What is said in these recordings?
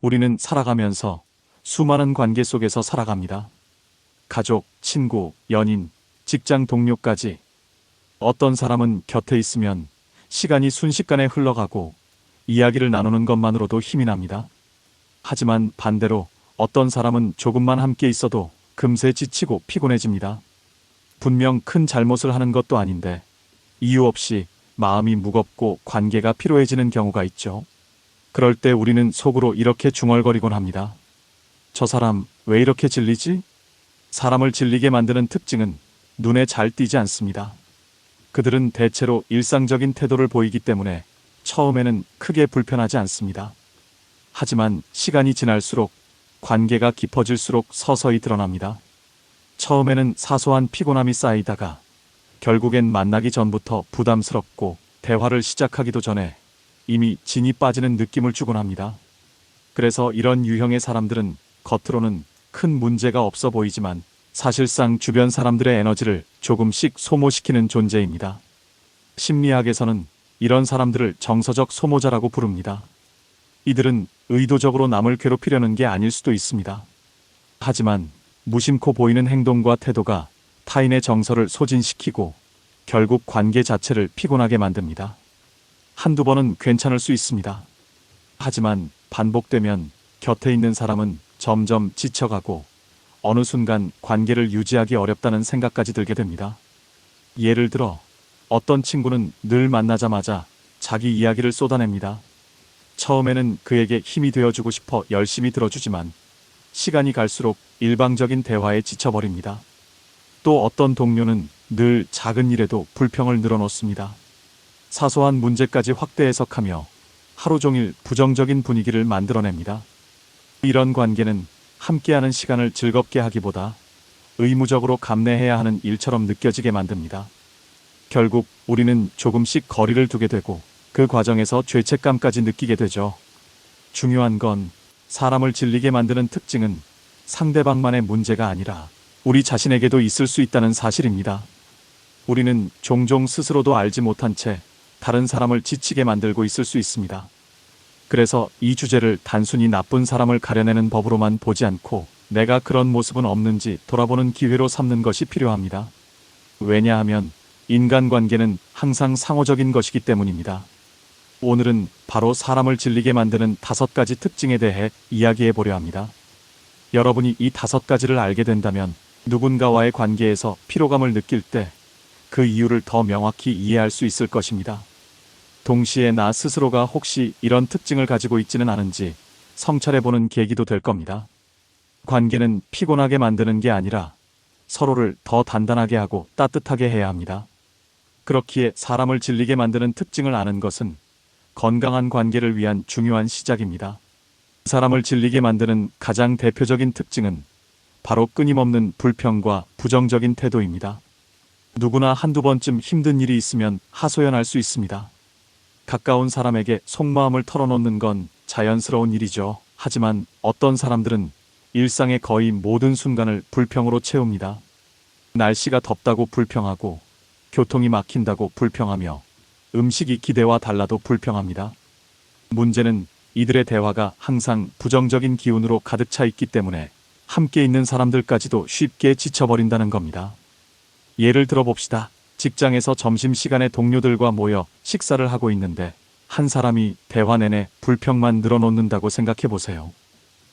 우리는 살아가면서 수많은 관계 속에서 살아갑니다. 가족, 친구, 연인, 직장 동료까지. 어떤 사람은 곁에 있으면 시간이 순식간에 흘러가고 이야기를 나누는 것만으로도 힘이 납니다. 하지만 반대로 어떤 사람은 조금만 함께 있어도 금세 지치고 피곤해집니다. 분명 큰 잘못을 하는 것도 아닌데 이유 없이 마음이 무겁고 관계가 피로해지는 경우가 있죠. 그럴 때 우리는 속으로 이렇게 중얼거리곤 합니다. 저 사람 왜 이렇게 질리지? 사람을 질리게 만드는 특징은 눈에 잘 띄지 않습니다. 그들은 대체로 일상적인 태도를 보이기 때문에 처음에는 크게 불편하지 않습니다. 하지만 시간이 지날수록 관계가 깊어질수록 서서히 드러납니다. 처음에는 사소한 피곤함이 쌓이다가 결국엔 만나기 전부터 부담스럽고 대화를 시작하기도 전에 이미 진이 빠지는 느낌을 주곤 합니다. 그래서 이런 유형의 사람들은 겉으로는 큰 문제가 없어 보이지만 사실상 주변 사람들의 에너지를 조금씩 소모시키는 존재입니다. 심리학에서는 이런 사람들을 정서적 소모자라고 부릅니다. 이들은 의도적으로 남을 괴롭히려는 게 아닐 수도 있습니다. 하지만 무심코 보이는 행동과 태도가 타인의 정서를 소진시키고 결국 관계 자체를 피곤하게 만듭니다. 한두 번은 괜찮을 수 있습니다. 하지만 반복되면 곁에 있는 사람은 점점 지쳐가고 어느 순간 관계를 유지하기 어렵다는 생각까지 들게 됩니다. 예를 들어 어떤 친구는 늘 만나자마자 자기 이야기를 쏟아냅니다. 처음에는 그에게 힘이 되어주고 싶어 열심히 들어주지만 시간이 갈수록 일방적인 대화에 지쳐버립니다. 또 어떤 동료는 늘 작은 일에도 불평을 늘어놓습니다. 사소한 문제까지 확대 해석하며 하루 종일 부정적인 분위기를 만들어냅니다. 이런 관계는 함께하는 시간을 즐겁게 하기보다 의무적으로 감내해야 하는 일처럼 느껴지게 만듭니다. 결국 우리는 조금씩 거리를 두게 되고 그 과정에서 죄책감까지 느끼게 되죠. 중요한 건 사람을 질리게 만드는 특징은 상대방만의 문제가 아니라 우리 자신에게도 있을 수 있다는 사실입니다. 우리는 종종 스스로도 알지 못한 채 다른 사람을 지치게 만들고 있을 수 있습니다. 그래서 이 주제를 단순히 나쁜 사람을 가려내는 법으로만 보지 않고 내가 그런 모습은 없는지 돌아보는 기회로 삼는 것이 필요합니다. 왜냐하면 인간관계는 항상 상호적인 것이기 때문입니다. 오늘은 바로 사람을 질리게 만드는 5가지 특징에 대해 이야기해 보려 합니다. 여러분이 이 5가지를 알게 된다면 누군가와의 관계에서 피로감을 느낄 때 그 이유를 더 명확히 이해할 수 있을 것입니다. 동시에 나 스스로가 혹시 이런 특징을 가지고 있지는 않은지 성찰해보는 계기도 될 겁니다. 관계는 피곤하게 만드는 게 아니라 서로를 더 단단하게 하고 따뜻하게 해야 합니다. 그렇기에 사람을 질리게 만드는 특징을 아는 것은 건강한 관계를 위한 중요한 시작입니다. 사람을 질리게 만드는 가장 대표적인 특징은 바로 끊임없는 불평과 부정적인 태도입니다. 누구나 한두 번쯤 힘든 일이 있으면 하소연할 수 있습니다. 가까운 사람에게 속마음을 털어놓는 건 자연스러운 일이죠. 하지만 어떤 사람들은 일상의 거의 모든 순간을 불평으로 채웁니다. 날씨가 덥다고 불평하고 교통이 막힌다고 불평하며 음식이 기대와 달라도 불평합니다. 문제는 이들의 대화가 항상 부정적인 기운으로 가득 차 있기 때문에 함께 있는 사람들까지도 쉽게 지쳐버린다는 겁니다. 예를 들어 봅시다. 직장에서 점심시간에 동료들과 모여 식사를 하고 있는데 한 사람이 대화 내내 불평만 늘어놓는다고 생각해 보세요.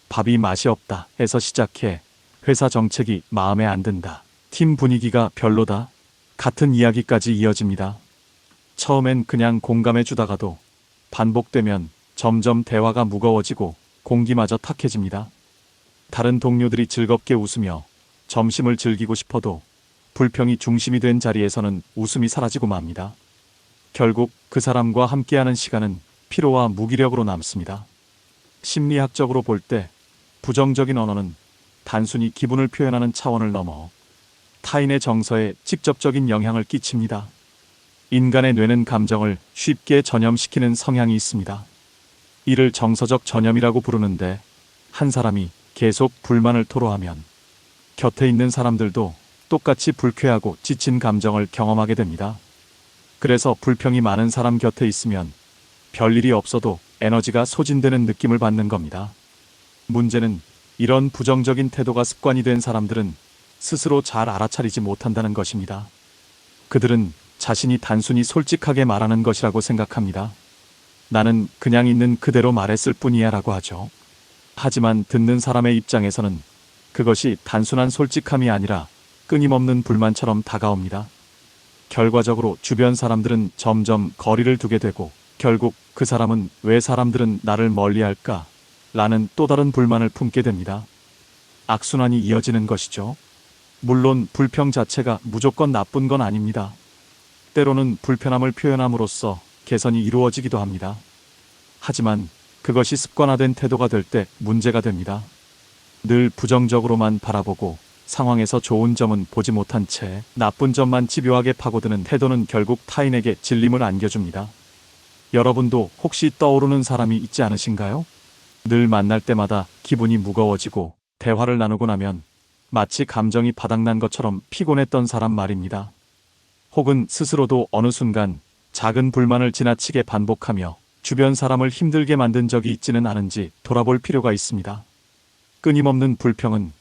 밥이 맛이 없다 해서 시작해 회사 정책이 마음에 안 든다. 팀 분위기가 별로다. 같은 이야기까지 이어집니다. 처음엔 그냥 공감해 주다가도 반복되면 점점 대화가 무거워지고 공기마저 탁해집니다. 다른 동료들이 즐겁게 웃으며 점심을 즐기고 싶어도 불평이 중심이 된 자리에서는 웃음이 사라지고 맙니다. 결국 그 사람과 함께하는 시간은 피로와 무기력으로 남습니다. 심리학적으로 볼 때 부정적인 언어는 단순히 기분을 표현하는 차원을 넘어 타인의 정서에 직접적인 영향을 끼칩니다. 인간의 뇌는 감정을 쉽게 전염시키는 성향이 있습니다. 이를 정서적 전염이라고 부르는데 한 사람이 계속 불만을 토로하면 곁에 있는 사람들도 똑같이 불쾌하고 지친 감정을 경험하게 됩니다. 그래서 불평이 많은 사람 곁에 있으면 별일이 없어도 에너지가 소진되는 느낌을 받는 겁니다. 문제는 이런 부정적인 태도가 습관이 된 사람들은 스스로 잘 알아차리지 못한다는 것입니다. 그들은 자신이 단순히 솔직하게 말하는 것이라고 생각합니다. 나는 그냥 있는 그대로 말했을 뿐이야 라고 하죠. 하지만 듣는 사람의 입장에서는 그것이 단순한 솔직함이 아니라 끊임없는 불만처럼 다가옵니다. 결과적으로 주변 사람들은 점점 거리를 두게 되고 결국 그 사람은 왜 사람들은 나를 멀리할까? 라는 또 다른 불만을 품게 됩니다. 악순환이 이어지는 것이죠. 물론 불평 자체가 무조건 나쁜 건 아닙니다. 때로는 불편함을 표현함으로써 개선이 이루어지기도 합니다. 하지만 그것이 습관화된 태도가 될 때 문제가 됩니다. 늘 부정적으로만 바라보고 상황에서 좋은 점은 보지 못한 채 나쁜 점만 집요하게 파고드는 태도는 결국 타인에게 질림을 안겨줍니다. 여러분도 혹시 떠오르는 사람이 있지 않으신가요? 늘 만날 때마다 기분이 무거워지고 대화를 나누고 나면 마치 감정이 바닥난 것처럼 피곤했던 사람 말입니다. 혹은 스스로도 어느 순간 작은 불만을 지나치게 반복하며 주변 사람을 힘들게 만든 적이 있지는 않은지 돌아볼 필요가 있습니다. 끊임없는 불평은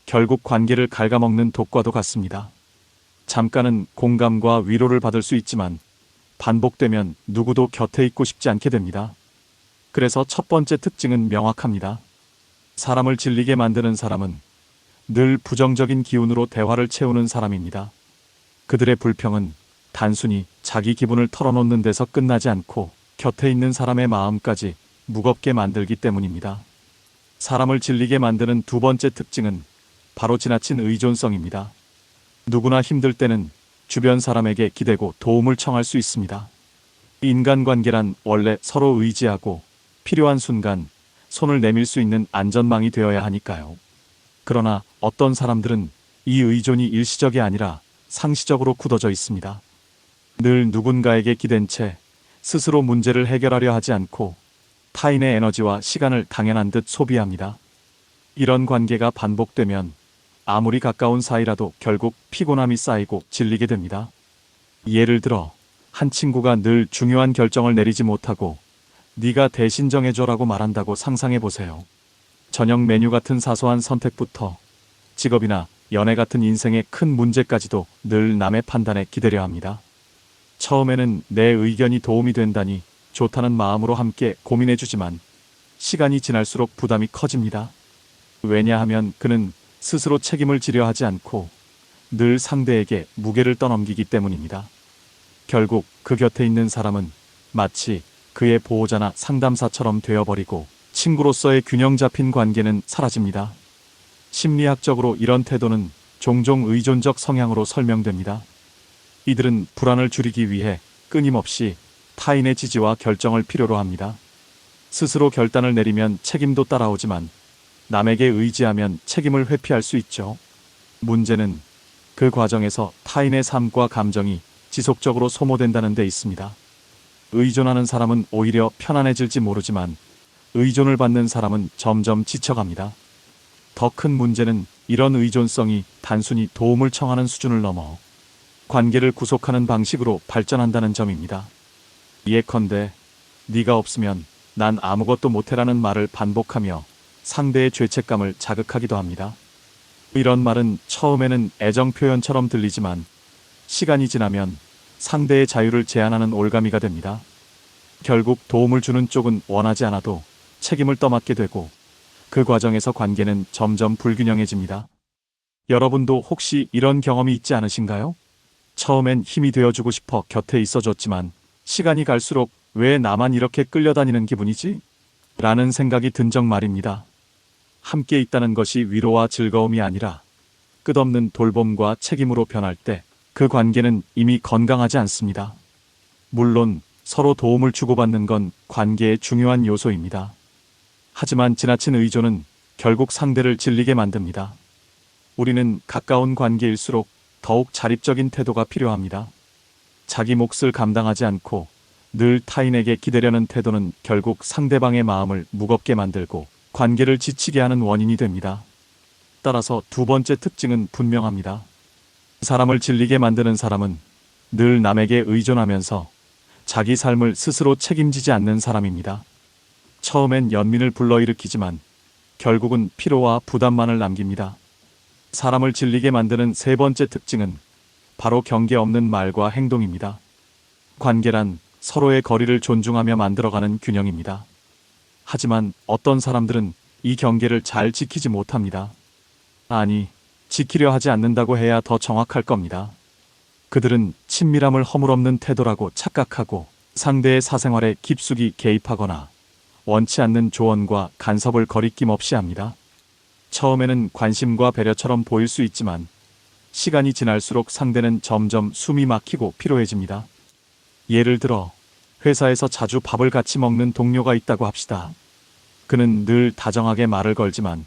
결국 관계를 갉아먹는 독과도 같습니다. 잠깐은 공감과 위로를 받을 수 있지만 반복되면 누구도 곁에 있고 싶지 않게 됩니다. 그래서 첫 번째 특징은 명확합니다. 사람을 질리게 만드는 사람은 늘 부정적인 기운으로 대화를 채우는 사람입니다. 그들의 불평은 단순히 자기 기분을 털어놓는 데서 끝나지 않고 곁에 있는 사람의 마음까지 무겁게 만들기 때문입니다. 사람을 질리게 만드는 두 번째 특징은 바로 지나친 의존성입니다. 누구나 힘들 때는 주변 사람에게 기대고 도움을 청할 수 있습니다. 인간관계란 원래 서로 의지하고 필요한 순간 손을 내밀 수 있는 안전망이 되어야 하니까요. 그러나 어떤 사람들은 이 의존이 일시적이 아니라 상시적으로 굳어져 있습니다. 늘 누군가에게 기댄 채 스스로 문제를 해결하려 하지 않고 타인의 에너지와 시간을 당연한 듯 소비합니다. 이런 관계가 반복되면 아무리 가까운 사이라도 결국 피곤함이 쌓이고 질리게 됩니다. 예를 들어 한 친구가 늘 중요한 결정을 내리지 못하고 네가 대신 정해줘라고 말한다고 상상해 보세요. 저녁 메뉴 같은 사소한 선택부터 직업이나 연애 같은 인생의 큰 문제까지도 늘 남의 판단에 기대려 합니다. 처음에는 내 의견이 도움이 된다니 좋다는 마음으로 함께 고민해주지만 시간이 지날수록 부담이 커집니다. 왜냐하면 그는 스스로 책임을 지려 하지 않고 늘 상대에게 무게를 떠넘기기 때문입니다. 결국 그 곁에 있는 사람은 마치 그의 보호자나 상담사처럼 되어버리고 친구로서의 균형 잡힌 관계는 사라집니다. 심리학적으로 이런 태도는 종종 의존적 성향으로 설명됩니다. 이들은 불안을 줄이기 위해 끊임없이 타인의 지지와 결정을 필요로 합니다. 스스로 결단을 내리면 책임도 따라오지만 남에게 의지하면 책임을 회피할 수 있죠. 문제는 그 과정에서 타인의 삶과 감정이 지속적으로 소모된다는 데 있습니다. 의존하는 사람은 오히려 편안해질지 모르지만 의존을 받는 사람은 점점 지쳐갑니다. 더 큰 문제는 이런 의존성이 단순히 도움을 청하는 수준을 넘어 관계를 구속하는 방식으로 발전한다는 점입니다. 예컨대 네가 없으면 난 아무것도 못해라는 말을 반복하며 상대의 죄책감을 자극하기도 합니다. 이런 말은 처음에는 애정 표현처럼 들리지만 시간이 지나면 상대의 자유를 제한하는 올가미가 됩니다. 결국 도움을 주는 쪽은 원하지 않아도 책임을 떠맡게 되고 그 과정에서 관계는 점점 불균형해집니다. 여러분도 혹시 이런 경험이 있지 않으신가요? 처음엔 힘이 되어주고 싶어 곁에 있어줬지만 시간이 갈수록 왜 나만 이렇게 끌려다니는 기분이지? 라는 생각이 든 적 말입니다. 함께 있다는 것이 위로와 즐거움이 아니라 끝없는 돌봄과 책임으로 변할 때 그 관계는 이미 건강하지 않습니다. 물론 서로 도움을 주고받는 건 관계의 중요한 요소입니다. 하지만 지나친 의존은 결국 상대를 질리게 만듭니다. 우리는 가까운 관계일수록 더욱 자립적인 태도가 필요합니다. 자기 몫을 감당하지 않고 늘 타인에게 기대려는 태도는 결국 상대방의 마음을 무겁게 만들고 관계를 지치게 하는 원인이 됩니다. 따라서 두 번째 특징은 분명합니다. 사람을 질리게 만드는 사람은 늘 남에게 의존하면서 자기 삶을 스스로 책임지지 않는 사람입니다. 처음엔 연민을 불러일으키지만 결국은 피로와 부담만을 남깁니다. 사람을 질리게 만드는 세 번째 특징은 바로 경계 없는 말과 행동입니다. 관계란 서로의 거리를 존중하며 만들어가는 균형입니다. 하지만 어떤 사람들은 이 경계를 잘 지키지 못합니다. 아니, 지키려 하지 않는다고 해야 더 정확할 겁니다. 그들은 친밀함을 허물없는 태도라고 착각하고 상대의 사생활에 깊숙이 개입하거나 원치 않는 조언과 간섭을 거리낌 없이 합니다. 처음에는 관심과 배려처럼 보일 수 있지만 시간이 지날수록 상대는 점점 숨이 막히고 피로해집니다. 예를 들어 회사에서 자주 밥을 같이 먹는 동료가 있다고 합시다. 그는 늘 다정하게 말을 걸지만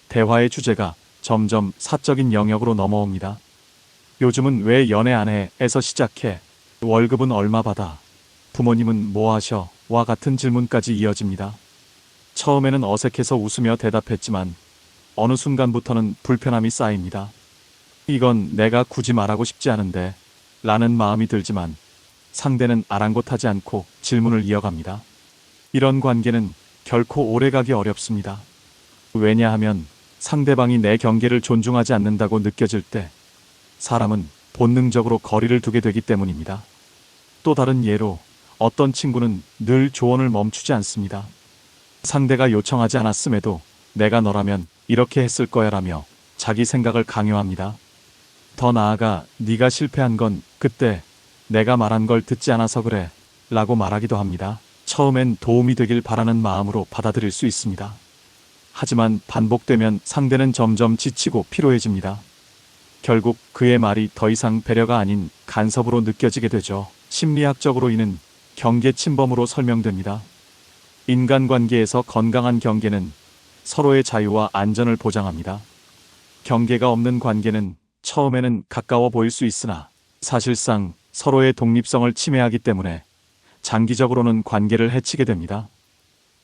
대화의 주제가 점점 사적인 영역으로 넘어옵니다. 요즘은 왜 연애 안 해?에서 시작해 월급은 얼마 받아? 부모님은 뭐 하셔? 와 같은 질문까지 이어집니다. 처음에는 어색해서 웃으며 대답했지만 어느 순간부터는 불편함이 쌓입니다. 이건 내가 굳이 말하고 싶지 않은데 라는 마음이 들지만 상대는 아랑곳하지 않고 질문을 이어갑니다. 이런 관계는 결코 오래가기 어렵습니다. 왜냐하면 상대방이 내 경계를 존중하지 않는다고 느껴질 때 사람은 본능적으로 거리를 두게 되기 때문입니다. 또 다른 예로 어떤 친구는 늘 조언을 멈추지 않습니다. 상대가 요청하지 않았음에도 내가 너라면 이렇게 했을 거야 라며 자기 생각을 강요합니다. 더 나아가 네가 실패한 건 그때 내가 말한 걸 듣지 않아서 그래 라고 말하기도 합니다. 처음엔 도움이 되길 바라는 마음으로 받아들일 수 있습니다. 하지만 반복되면 상대는 점점 지치고 피로해집니다. 결국 그의 말이 더 이상 배려가 아닌 간섭으로 느껴지게 되죠. 심리학적으로 이는 경계 침범으로 설명됩니다. 인간관계에서 건강한 경계는 서로의 자유와 안전을 보장합니다. 경계가 없는 관계는 처음에는 가까워 보일 수 있으나 사실상 서로의 독립성을 침해하기 때문에 장기적으로는 관계를 해치게 됩니다.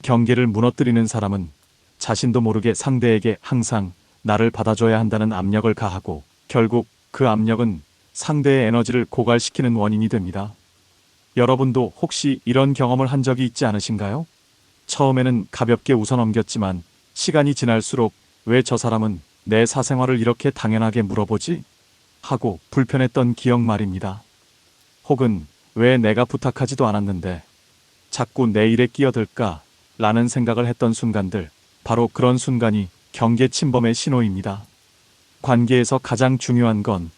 경계를 무너뜨리는 사람은 자신도 모르게 상대에게 항상 나를 받아줘야 한다는 압력을 가하고 결국 그 압력은 상대의 에너지를 고갈시키는 원인이 됩니다. 여러분도 혹시 이런 경험을 한 적이 있지 않으신가요? 처음에는 가볍게 웃어넘겼지만 시간이 지날수록 왜 저 사람은 내 사생활을 이렇게 당연하게 물어보지? 하고 불편했던 기억 말입니다. 혹은 왜 내가 부탁하지도 않았는데 자꾸 내 일에 끼어들까? 라는 생각을 했던 순간들, 바로 그런 순간이 경계 침범의 신호입니다. 관계에서 가장 중요한 건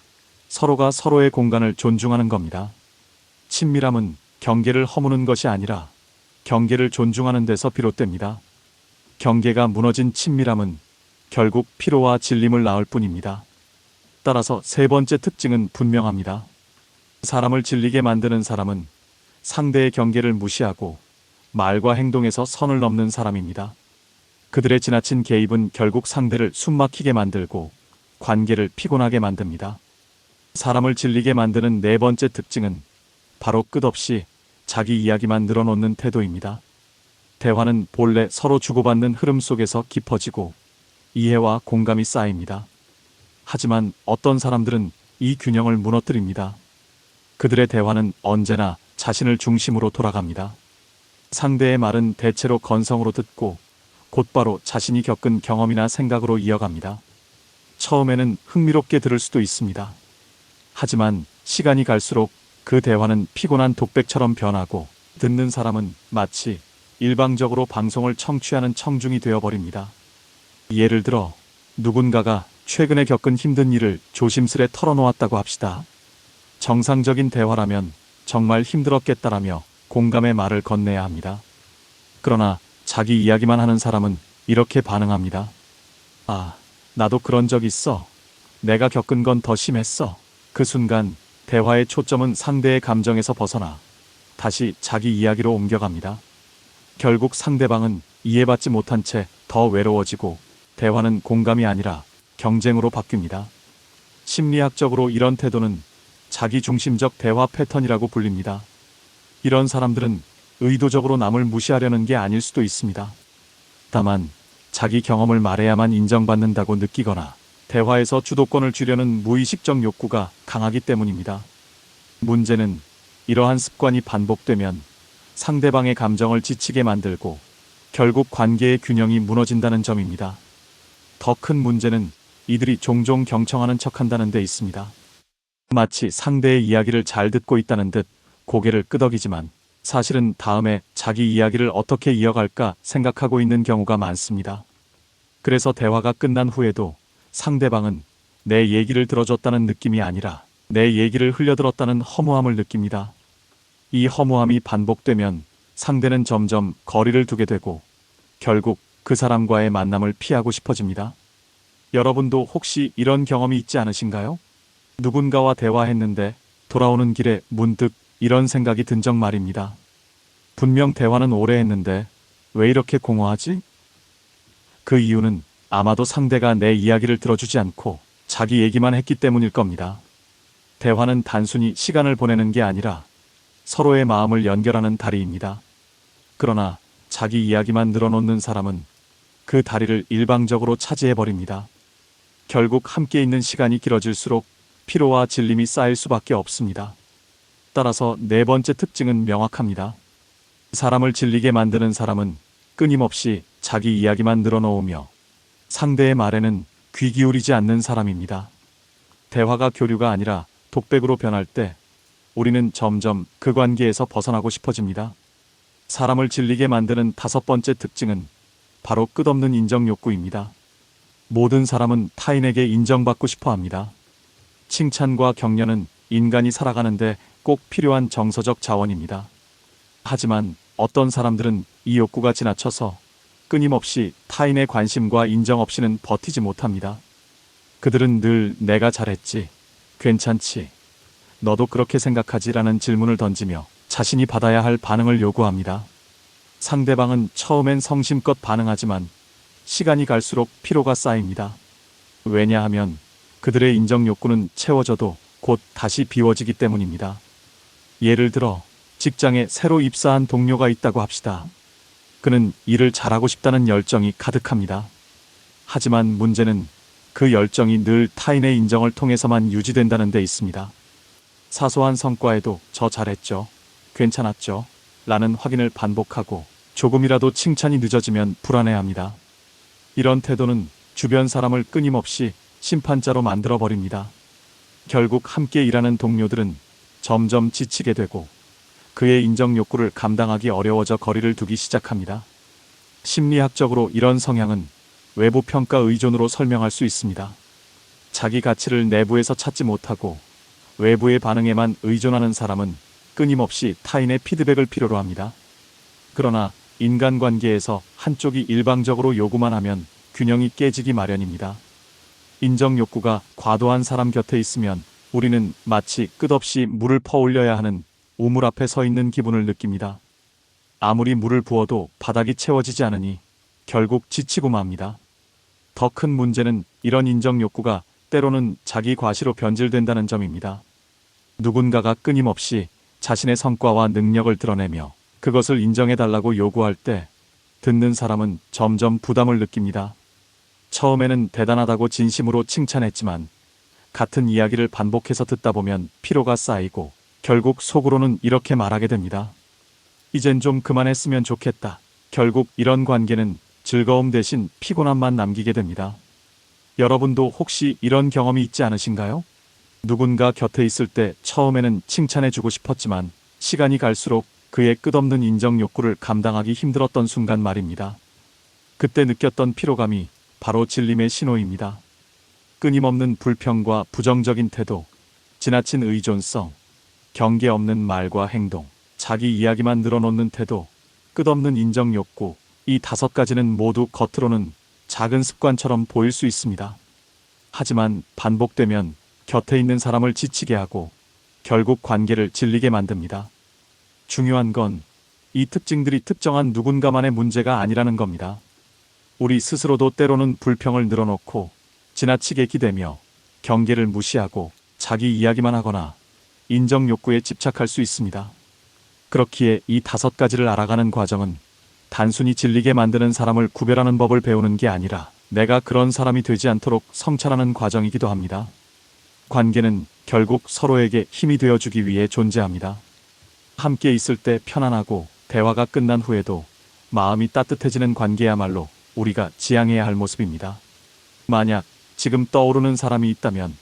서로가 서로의 공간을 존중하는 겁니다. 친밀함은 경계를 허무는 것이 아니라 경계를 존중하는 데서 비롯됩니다. 경계가 무너진 친밀함은 결국 피로와 질림을 낳을 뿐입니다. 따라서 세 번째 특징은 분명합니다. 사람을 질리게 만드는 사람은 상대의 경계를 무시하고 말과 행동에서 선을 넘는 사람입니다. 그들의 지나친 개입은 결국 상대를 숨막히게 만들고 관계를 피곤하게 만듭니다. 사람을 질리게 만드는 네 번째 특징은 바로 끝없이 자기 이야기만 늘어놓는 태도입니다. 대화는 본래 서로 주고받는 흐름 속에서 깊어지고 이해와 공감이 쌓입니다. 하지만 어떤 사람들은 이 균형을 무너뜨립니다. 그들의 대화는 언제나 자신을 중심으로 돌아갑니다. 상대의 말은 대체로 건성으로 듣고 곧바로 자신이 겪은 경험이나 생각으로 이어갑니다. 처음에는 흥미롭게 들을 수도 있습니다. 하지만 시간이 갈수록 그 대화는 피곤한 독백처럼 변하고 듣는 사람은 마치 일방적으로 방송을 청취하는 청중이 되어버립니다. 예를 들어 누군가가 최근에 겪은 힘든 일을 조심스레 털어놓았다고 합시다. 정상적인 대화라면 정말 힘들었겠다라며 공감의 말을 건네야 합니다. 그러나 자기 이야기만 하는 사람은 이렇게 반응합니다. 아, 나도 그런 적 있어. 내가 겪은 건 더 심했어. 그 순간 대화의 초점은 상대의 감정에서 벗어나 다시 자기 이야기로 옮겨갑니다. 결국 상대방은 이해받지 못한 채 더 외로워지고 대화는 공감이 아니라 경쟁으로 바뀝니다. 심리학적으로 이런 태도는 자기중심적 대화 패턴이라고 불립니다. 이런 사람들은 의도적으로 남을 무시하려는 게 아닐 수도 있습니다. 다만 자기 경험을 말해야만 인정받는다고 느끼거나 대화에서 주도권을 쥐려는 무의식적 욕구가 강하기 때문입니다. 문제는 이러한 습관이 반복되면 상대방의 감정을 지치게 만들고 결국 관계의 균형이 무너진다는 점입니다. 더 큰 문제는 이들이 종종 경청하는 척한다는 데 있습니다. 마치 상대의 이야기를 잘 듣고 있다는 듯 고개를 끄덕이지만 사실은 다음에 자기 이야기를 어떻게 이어갈까 생각하고 있는 경우가 많습니다. 그래서 대화가 끝난 후에도 상대방은 내 얘기를 들어줬다는 느낌이 아니라 내 얘기를 흘려들었다는 허무함을 느낍니다. 이 허무함이 반복되면 상대는 점점 거리를 두게 되고 결국 그 사람과의 만남을 피하고 싶어집니다. 여러분도 혹시 이런 경험이 있지 않으신가요? 누군가와 대화했는데 돌아오는 길에 문득 이런 생각이 든 적 말입니다. 분명 대화는 오래 했는데 왜 이렇게 공허하지? 그 이유는 아마도 상대가 내 이야기를 들어주지 않고 자기 얘기만 했기 때문일 겁니다. 대화는 단순히 시간을 보내는 게 아니라 서로의 마음을 연결하는 다리입니다. 그러나 자기 이야기만 늘어놓는 사람은 그 다리를 일방적으로 차지해버립니다. 결국 함께 있는 시간이 길어질수록 피로와 질림이 쌓일 수밖에 없습니다. 따라서 네 번째 특징은 명확합니다. 사람을 질리게 만드는 사람은 끊임없이 자기 이야기만 늘어놓으며 상대의 말에는 귀 기울이지 않는 사람입니다. 대화가 교류가 아니라 독백으로 변할 때 우리는 점점 그 관계에서 벗어나고 싶어집니다. 사람을 질리게 만드는 다섯 번째 특징은 바로 끝없는 인정 욕구입니다. 모든 사람은 타인에게 인정받고 싶어 합니다. 칭찬과 격려는 인간이 살아가는데 꼭 필요한 정서적 자원입니다. 하지만 어떤 사람들은 이 욕구가 지나쳐서 끊임없이 타인의 관심과 인정 없이는 버티지 못합니다. 그들은 늘 내가 잘했지, 괜찮지, 너도 그렇게 생각하지라는 질문을 던지며 자신이 받아야 할 반응을 요구합니다. 상대방은 처음엔 성심껏 반응하지만 시간이 갈수록 피로가 쌓입니다. 왜냐하면 그들의 인정 욕구는 채워져도 곧 다시 비워지기 때문입니다. 예를 들어 직장에 새로 입사한 동료가 있다고 합시다. 그는 일을 잘하고 싶다는 열정이 가득합니다. 하지만 문제는 그 열정이 늘 타인의 인정을 통해서만 유지된다는 데 있습니다. 사소한 성과에도 저 잘했죠, 괜찮았죠 라는 확인을 반복하고 조금이라도 칭찬이 늦어지면 불안해합니다. 이런 태도는 주변 사람을 끊임없이 심판자로 만들어버립니다. 결국 함께 일하는 동료들은 점점 지치게 되고 그의 인정 욕구를 감당하기 어려워져 거리를 두기 시작합니다. 심리학적으로 이런 성향은 외부 평가 의존으로 설명할 수 있습니다. 자기 가치를 내부에서 찾지 못하고 외부의 반응에만 의존하는 사람은 끊임없이 타인의 피드백을 필요로 합니다. 그러나 인간관계에서 한쪽이 일방적으로 요구만 하면 균형이 깨지기 마련입니다. 인정 욕구가 과도한 사람 곁에 있으면 우리는 마치 끝없이 물을 퍼올려야 하는 우물 앞에 서 있는 기분을 느낍니다. 아무리 물을 부어도 바닥이 채워지지 않으니 결국 지치고 맙니다. 더 큰 문제는 이런 인정 욕구가 때로는 자기 과시로 변질된다는 점입니다. 누군가가 끊임없이 자신의 성과와 능력을 드러내며 그것을 인정해달라고 요구할 때 듣는 사람은 점점 부담을 느낍니다. 처음에는 대단하다고 진심으로 칭찬했지만 같은 이야기를 반복해서 듣다 보면 피로가 쌓이고 결국 속으로는 이렇게 말하게 됩니다. 이젠 좀 그만했으면 좋겠다. 결국 이런 관계는 즐거움 대신 피곤함만 남기게 됩니다. 여러분도 혹시 이런 경험이 있지 않으신가요? 누군가 곁에 있을 때 처음에는 칭찬해주고 싶었지만 시간이 갈수록 그의 끝없는 인정 욕구를 감당하기 힘들었던 순간 말입니다. 그때 느꼈던 피로감이 바로 질림의 신호입니다. 끊임없는 불평과 부정적인 태도, 지나친 의존성, 경계 없는 말과 행동, 자기 이야기만 늘어놓는 태도, 끝없는 인정 욕구, 이 다섯 가지는 모두 겉으로는 작은 습관처럼 보일 수 있습니다. 하지만 반복되면 곁에 있는 사람을 지치게 하고 결국 관계를 질리게 만듭니다. 중요한 건 이 특징들이 특정한 누군가만의 문제가 아니라는 겁니다. 우리 스스로도 때로는 불평을 늘어놓고 지나치게 기대며 경계를 무시하고 자기 이야기만 하거나 인정 욕구에 집착할 수 있습니다. 그렇기에 이 다섯 가지를 알아가는 과정은 단순히 질리게 만드는 사람을 구별하는 법을 배우는 게 아니라 내가 그런 사람이 되지 않도록 성찰하는 과정이기도 합니다. 관계는 결국 서로에게 힘이 되어주기 위해 존재합니다. 함께 있을 때 편안하고 대화가 끝난 후에도 마음이 따뜻해지는 관계야말로 우리가 지향해야 할 모습입니다. 만약 지금 떠오르는 사람이 있다면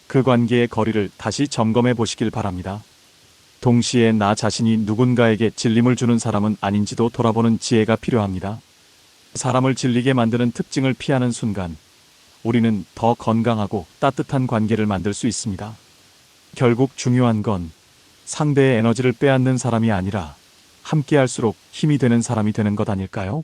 그 관계의 거리를 다시 점검해 보시길 바랍니다. 동시에 나 자신이 누군가에게 질림을 주는 사람은 아닌지도 돌아보는 지혜가 필요합니다. 사람을 질리게 만드는 특징을 피하는 순간 우리는 더 건강하고 따뜻한 관계를 만들 수 있습니다. 결국 중요한 건 상대의 에너지를 빼앗는 사람이 아니라 함께할수록 힘이 되는 사람이 되는 것 아닐까요?